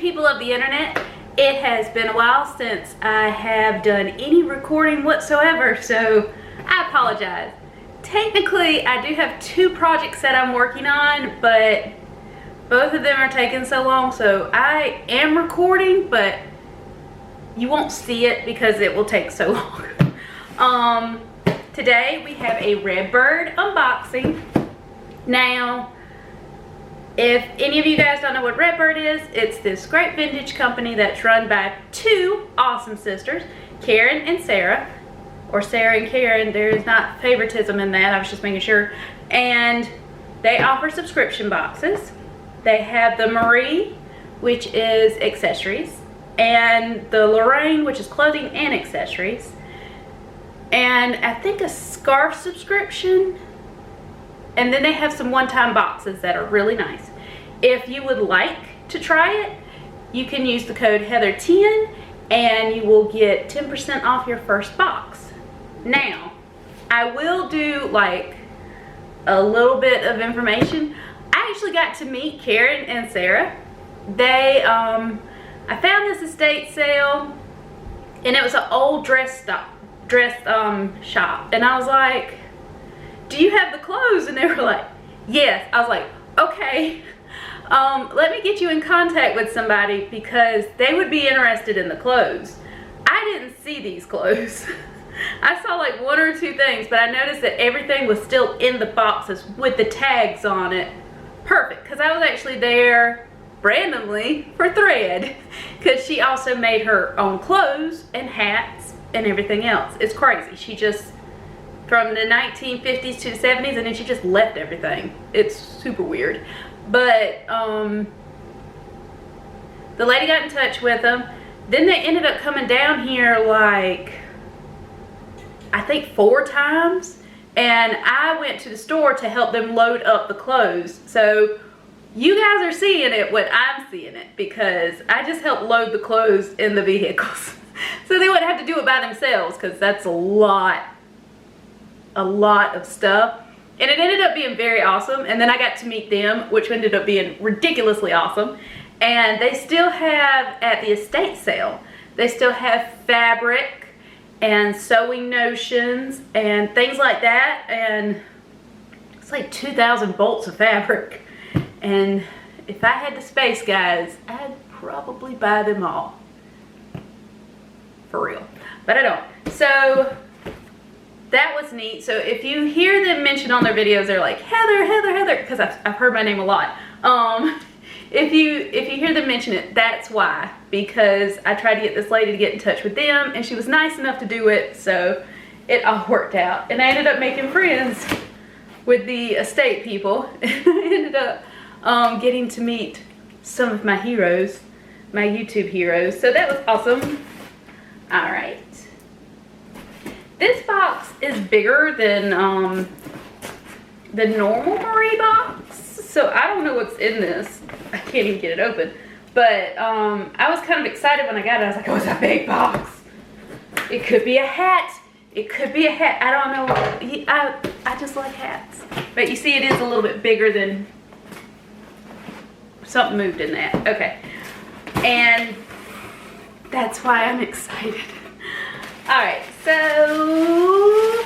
people of the internet. It has been a while since I have done any recording whatsoever, so I apologize. Technically, I do have 2 projects that I'm working on, but both of them are taking so long, so I am recording, but you won't see it because it will take so long. Today we have a Redbird unboxing. Now, if any of you guys don't know what Redbird is, it's this great vintage company that's run by 2 awesome sisters, Karen and Sarah, or Sarah and Karen. There's not favoritism in that, I was just making sure. And they offer subscription boxes. They have the Marie, which is accessories, and the Lorraine, which is clothing and accessories, and I think a scarf subscription. And then they have some one-time boxes that are really nice. If you would like to try it, you can use the code Heather10 and you will get 10% off your first box. Now, I will do like a little bit of information. I actually got to meet Karen and Sarah. They, I found this estate sale and it was an old dress shop. And I was like, do you have the clothes? And they were like, yes. I was like, okay, let me get you in contact with somebody because they would be interested in the clothes. I didn't see these clothes. I saw like 1 or 2 things, but I noticed that everything was still in the boxes with the tags on it. Perfect, because I was actually there randomly for Thread because she also made her own clothes and hats and everything else. It's crazy. She just, from the 1950s to the 70s, and then she just left everything. It's super weird. But the lady got in touch with them. Then they ended up coming down here like, I think 4 times. And I went to the store to help them load up the clothes. So you guys are seeing it when I'm seeing it because I just helped load the clothes in the vehicles. So they wouldn't have to do it by themselves because that's a lot of stuff. And it ended up being very awesome. And then I got to meet them, which ended up being ridiculously awesome. And they still have, at the estate sale, they still have fabric and sewing notions and things like that. And it's like 2,000 bolts of fabric. And if I had the space, guys, I'd probably buy them all. For real. But I don't. So that was neat. So if you hear them mention on their videos, they're like, Heather, Heather, Heather, because I've heard my name a lot. If you hear them mention it, that's why. Because I tried to get this lady to get in touch with them, and she was nice enough to do it, so it all worked out. And I ended up making friends with the estate people. I ended up getting to meet some of my heroes, my YouTube heroes. So that was awesome. All right. This box is bigger than the normal Marie box, so I don't know what's in this. I can't even get it open. But I was kind of excited when I got it. I was like, oh, it's a big box. It could be a hat. It could be a hat. I don't know. I just like hats. But you see, it is a little bit bigger than something moved in that. Okay. And that's why I'm excited. All right, so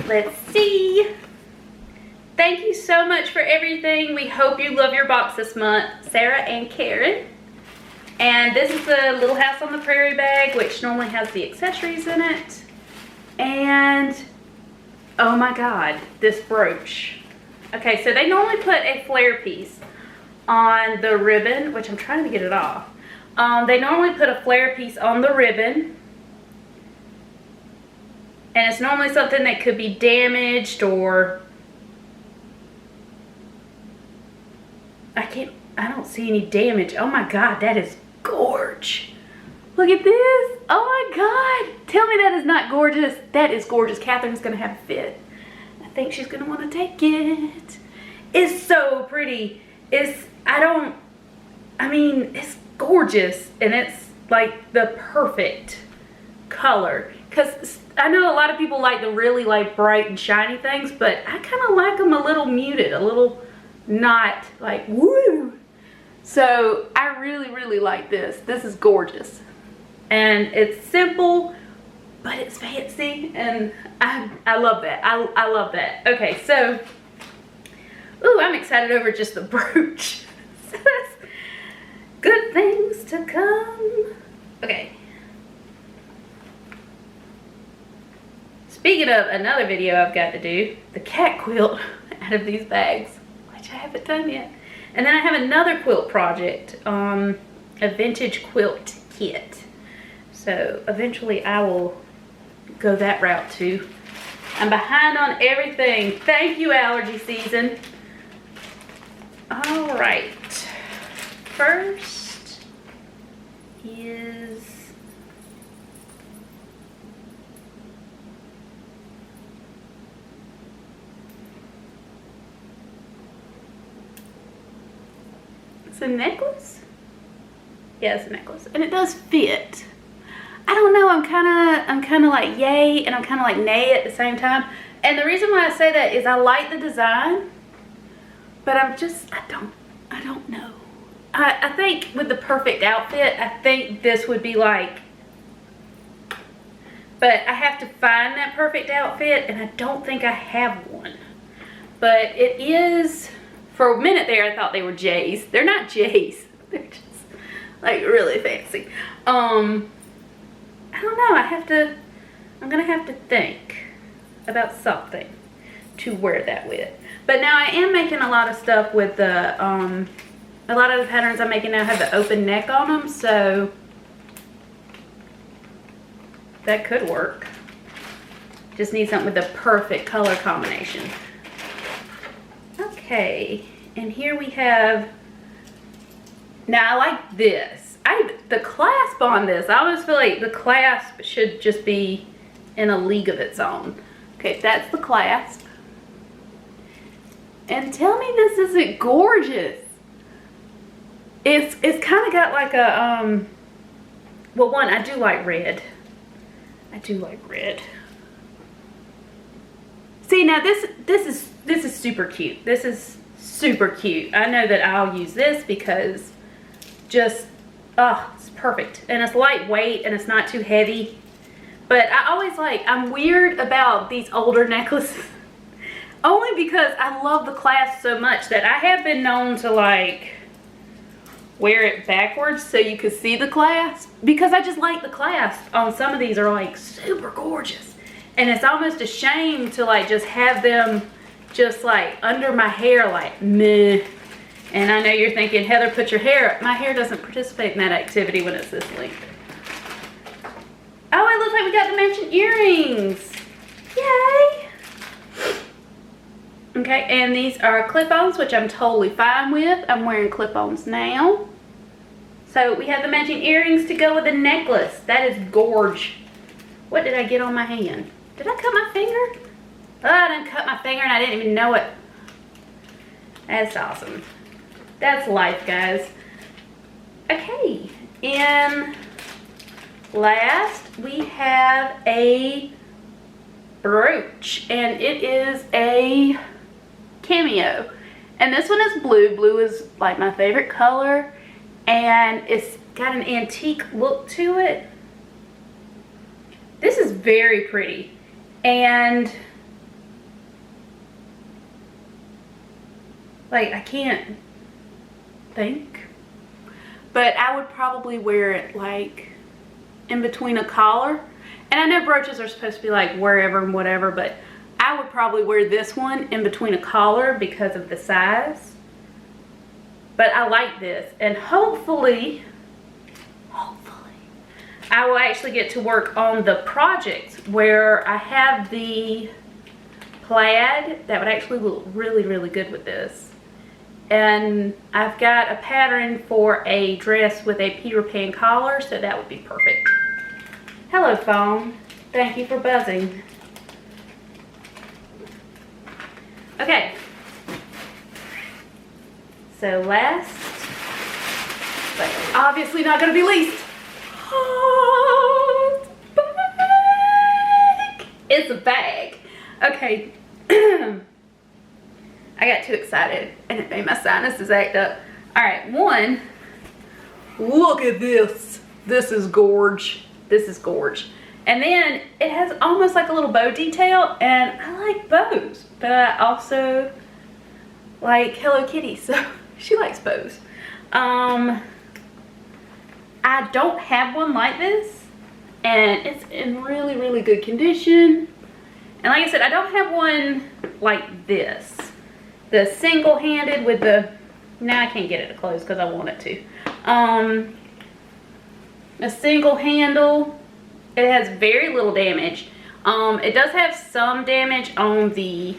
let's see. Thank you so much for everything. We hope you love your box this month, Sarah and Karen. And this is the Little House on the Prairie bag, which normally has the accessories in it. And oh my God, this brooch. Okay, so they normally put a flare piece on the ribbon, which I'm trying to get it off. They normally put a flare piece on the ribbon. And it's normally something that could be damaged or... I don't see any damage. Oh my God, that is gorge. Look at this. Oh my God. Tell me that is not gorgeous. That is gorgeous. Catherine's gonna have a fit. I think she's gonna wanna take it. It's so pretty. It's gorgeous, and it's like the perfect color. Because I know a lot of people like the really like bright and shiny things, but I kind of like them a little muted, a little not like woo. So I really, really like this. This is gorgeous. And it's simple, but it's fancy, and I love that. I love that. Okay, so, ooh, I'm excited over just the brooch. So that's good things to come. Okay. Speaking of another video I've got to do, the cat quilt out of these bags, which I haven't done yet. And then I have another quilt project, a vintage quilt kit. So eventually I will go that route too. I'm behind on everything. Thank you, allergy season. All right. First is it's a necklace. Yeah, it's a necklace, and it does fit. I don't know, I'm kind of like yay and I'm kind of like nay at the same time. And the reason why I say that is I like the design, but I don't know. I think with the perfect outfit, I think this would be like, but I have to find that perfect outfit, and I don't think I have one. But it is, for a minute there I thought they were J's. They're not J's. They're just like really fancy. I don't know, I'm gonna have to think about something to wear that with. But now I am making a lot of stuff with the, a lot of the patterns I'm making now have the open neck on them, so that could work. Just need something with the perfect color combination. Okay, and here we have, now I like this. The clasp on this, I always feel like the clasp should just be in a league of its own. Okay, that's the clasp. And tell me this isn't gorgeous. It's kind of got like a, well, one, I do like red. I do like red. See, now this is super cute. This is super cute. I know that I'll use this because just, oh, it's perfect. And it's lightweight and it's not too heavy. But I always I'm weird about these older necklaces. Only because I love the clasp so much that I have been known to wear it backwards so you can see the clasp. Because I just like the clasp on some of these are super gorgeous. And it's almost a shame to just have them just under my hair meh. And I know you're thinking, Heather, put your hair up. My hair doesn't participate in that activity when it's this length. Oh, it looks like we got the matching earrings. Yay! Okay, and these are clip-ons, which I'm totally fine with. I'm wearing clip-ons now. So we have the matching earrings to go with the necklace. That is gorge. What did I get on my hand? Did I cut my finger? Oh, I didn't cut my finger and I didn't even know it. That's awesome. That's life, guys. Okay, and last we have a brooch, and it is a Cameo. And this one is blue. Blue is my favorite color, and it's got an antique look to it. This is very pretty, and I can't think, but I would probably wear it in between a collar. And I know brooches are supposed to be wherever and whatever, but I would probably wear this one in between a collar because of the size. But I like this, and hopefully I will actually get to work on the project where I have the plaid that would actually look really, really good with this. And I've got a pattern for a dress with a Peter Pan collar, so that would be perfect. Hello, phone. Thank you for buzzing. Okay. So last, but obviously not going to be least. Oh, it's a bag. It's a bag. Okay. I got too excited and it made my sinuses act up. All right, one, look at this. This is gorge. This is gorge. And then it has almost like a little bow detail, and I like bows, but I also like Hello Kitty, so she likes bows. I don't have one like this, and it's in really, really good condition. And like I said, I don't have one like this. The single-handed with the, now I can't get it to close because I want it to. A single handle. It has very little damage. It does have some damage on the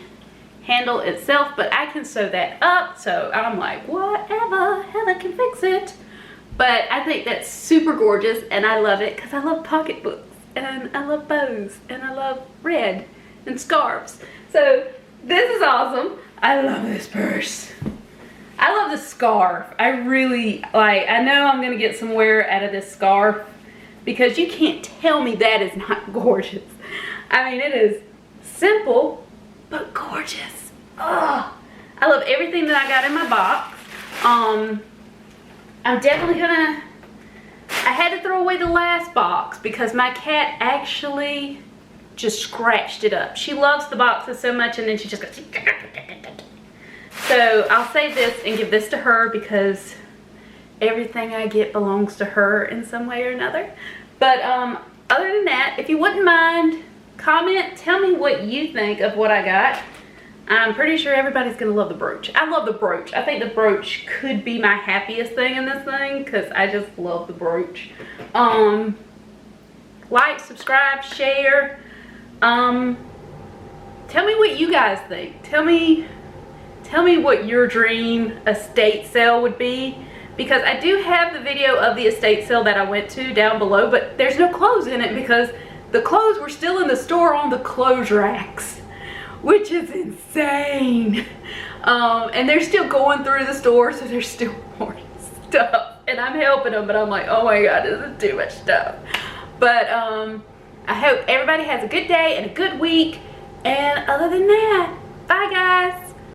handle itself, but I can sew that up, so I'm like, whatever, Heather can fix it. But I think that's super gorgeous, and I love it because I love pocketbooks, and I love bows, and I love red and scarves. So this is awesome. I love this purse. I love the scarf. I really, like, I know I'm gonna get some wear out of this scarf because you can't tell me that is not gorgeous. I mean, it is simple, but gorgeous. Oh, I love everything that I got in my box. I'm definitely gonna, I had to throw away the last box because my cat actually just scratched it up. She loves the boxes so much, and then she just goes. So I'll save this and give this to her because everything I get belongs to her in some way or another. But other than that, if you wouldn't mind, comment, tell me what you think of what I got. I'm pretty sure everybody's gonna love the brooch. I love the brooch. I think the brooch could be my happiest thing in this thing because I just love the brooch. Like, subscribe, share. Tell me what you guys think. Tell me what your dream estate sale would be, because I do have the video of the estate sale that I went to down below, but there's no clothes in it because the clothes were still in the store on the clothes racks, which is insane. And they're still going through the store, so there's still more stuff, and I'm helping them, but I'm like, oh my god, this is too much stuff. But I hope everybody has a good day and a good week, and other than that, bye guys.